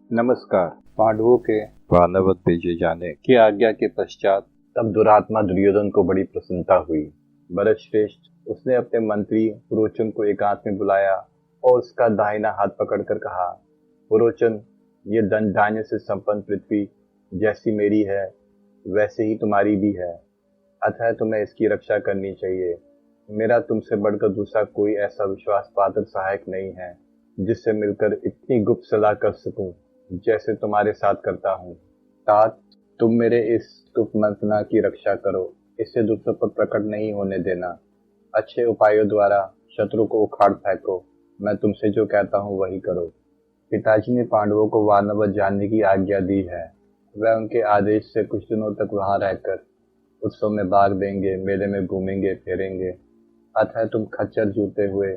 नमस्कार। पांडवों के वानवत भेजे जाने की आज्ञा के पश्चात तब दुरात्मा दुर्योधन को बड़ी प्रसन्नता हुई। भरत श्रेष्ठ, उसने अपने मंत्री पुरोचन को एकांत में बुलाया और उसका दाहिना हाथ पकड़कर कहा, पुरोचन, ये धन धान्य से संपन्न पृथ्वी जैसी मेरी है वैसे ही तुम्हारी भी है, अतः तुम्हें इसकी रक्षा करनी चाहिए। मेरा तुमसे बढ़कर दूसरा कोई ऐसा विश्वास पात्र सहायक नहीं है जिससे मिलकर इतनी गुप्त सलाह कर सकूं जैसे तुम्हारे साथ करता हूँ। तात, तुम मेरे इस गुप्त मंत्रणा की रक्षा करो, इससे दूसरों पर प्रकट नहीं होने देना। अच्छे उपायों द्वारा शत्रु को उखाड़ फेंको। मैं तुमसे जो कहता हूँ वही करो। पिताजी ने पांडवों को वानवत जाने की आज्ञा दी है। वह उनके आदेश से कुछ दिनों तक वहां रहकर उत्सव में भाग देंगे, मेले में घूमेंगे फिरेंगे। अतः तुम खच्चर जूते हुए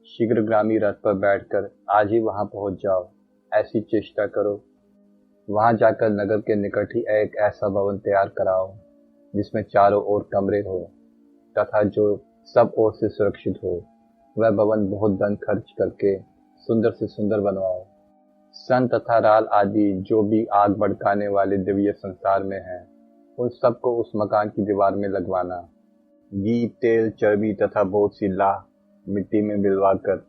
शीघ्रगामी रथ पर बैठकर आज ही वहां पहुंच जाओ। ऐसी चेष्टा करो। वहां जाकर नगर के निकट ही एक ऐसा भवन तैयार कराओ जिसमें चारों ओर कमरे हो तथा जो सब ओर से सुरक्षित हो। वह भवन बहुत धन खर्च करके सुंदर से सुंदर बनवाओ। सन तथा राल आदि जो भी आग भड़काने वाले दिव्य संसार में हैं, उन सबको उस मकान की दीवार में लगवाना। घी, तेल, चर्बी तथा बहुत सी लाह मिट्टी में मिलवाकर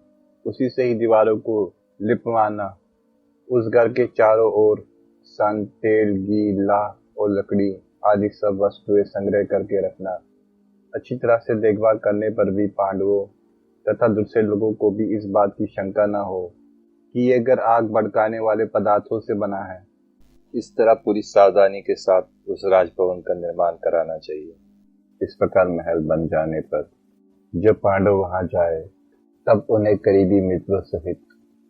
उसी से ही दीवारों को लिपवाना। उस घर के चारों ओर सन, तेल, घी, लाह और लकड़ी आदि सब वस्तुएं संग्रह करके रखना। अच्छी तरह से देखभाल करने पर भी पांडवों तथा दूसरे लोगों को भी इस बात की शंका न हो कि ये घर आग भड़काने वाले पदार्थों से बना है। इस तरह पूरी सावधानी के साथ उस राजभवन का निर्माण कराना चाहिए। इस प्रकार महल बन जाने पर जब पांडव वहां जाए तब उन्हें करीबी मित्रों सहित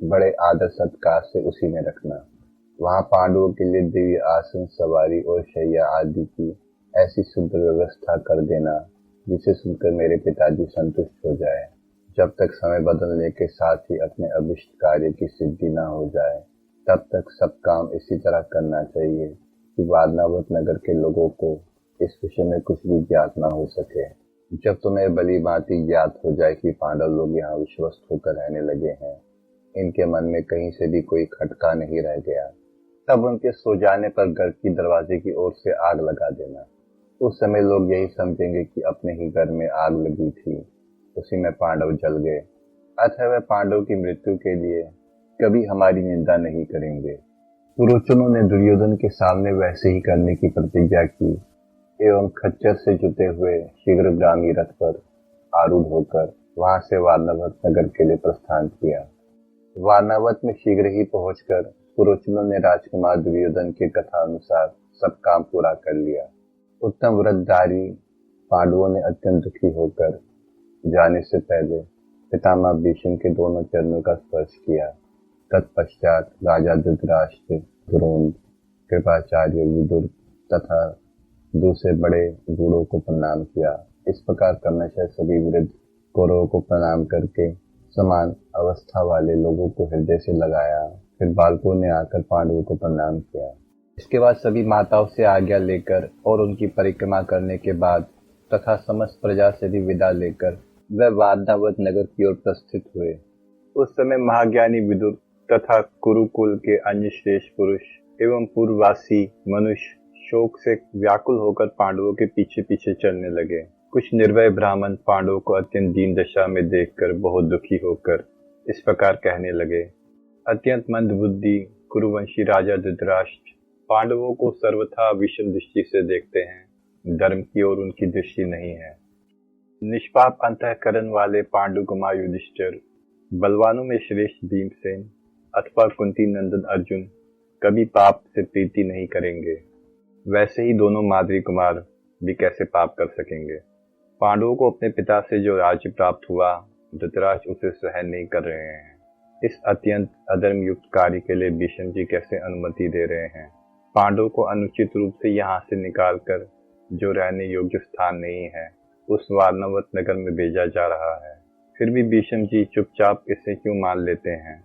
बड़े आदर सत्कार से उसी में रखना। वहां पांडवों के लिए दिव्य आसन, सवारी और शैया आदि की ऐसी सुंदर व्यवस्था कर देना जिसे सुनकर मेरे पिताजी संतुष्ट हो जाए। जब तक समय बदलने के साथ ही अपने अभिष्ट कार्य की सिद्धि न हो जाए तब तक सब काम इसी तरह करना चाहिए कि वारणावत नगर के लोगों को इस विषय में कुछ भी ज्ञात न हो सके। जब तुम्हें भली भांति ज्ञात हो जाए कि पांडव लोग यहाँ विश्वस्त होकर रहने लगे हैं, इनके मन में कहीं से भी कोई खटका नहीं रह गया, तब उनके सो जाने पर घर की दरवाजे की ओर से आग लगा देना। उस समय लोग यही समझेंगे कि अपने ही घर में आग लगी थी, उसी में पांडव जल गए। अतः वह पांडव की मृत्यु के लिए कभी हमारी निंदा नहीं करेंगे। पुरोचनों ने दुर्योधन के सामने वैसे ही करने की प्रतिज्ञा की एवं खच्चर से जुटे हुए शीघ्रगामी रथ पर आरूढ़ होकर वहां से वारणावत नगर के लिए प्रस्थान किया। वारणावत में शीघ्र ही पहुंचकर पुरोचनों ने राजकुमार दुर्योधन के कथा अनुसार सब काम पूरा कर लिया। उत्तम व्रतधारी पांडवों ने अत्यंत दुखी होकर जाने से पहले पितामह भीष्म के दोनों चरणों का स्पर्श किया। तत्पश्चात राजा धृतराष्ट्र, द्रोण, कृपाचार्य, विदुर तथा दूसरे बड़े बूढ़ों को प्रणाम किया। इस प्रकार क्रमशः सभी वृद्ध कौरवों को प्रणाम करके समान अवस्था वाले लोगों को हृदय से लगाया। फिर बालकों ने आकर पांडवों को प्रणाम किया। इसके बाद सभी माताओं से आज्ञा लेकर और उनकी परिक्रमा करने के बाद तथा समस्त प्रजा से भी विदा लेकर वह वारणावत नगर की ओर प्रस्थित हुए। उस समय महाज्ञानी विदुर तथा कुरुकुल के अन्य श्रेष्ठ पुरुष एवं पूर्ववासी मनुष्य शोक से व्याकुल होकर पांडवों के पीछे पीछे चलने लगे। कुछ निर्भय ब्राह्मण पांडवों को अत्यंत दीन दशा में देखकर बहुत दुखी होकर इस प्रकार कहने लगे। अत्यंत मंदबुद्धि कुरुवंशी राजा धृतराष्ट्र पांडवों को सर्वथा विषम दृष्टि से देखते हैं, धर्म की ओर उनकी दृष्टि नहीं है। निष्पाप अंतःकरण वाले पांडु कुमार युधिष्ठिर, बलवानों में श्रेष्ठ भीमसेन अथवा कुंती नंदन अर्जुन कभी पाप से प्रीति नहीं करेंगे। वैसे ही दोनों माद्री कुमार भी कैसे पाप कर सकेंगे। पांडवों को अपने पिता से जो राज्य प्राप्त हुआ, धृतराष्ट्र उसे सहन नहीं कर रहे हैं। इस अत्यंत अधर्म युक्त कार्य के लिए भीष्म जी कैसे अनुमति दे रहे हैं। पांडवों को अनुचित रूप से यहाँ से निकालकर जो रहने योग्य स्थान नहीं है उस वारणावत नगर में भेजा जा रहा है। फिर भी भीष्म जी चुपचाप इसे क्यों मान लेते हैं।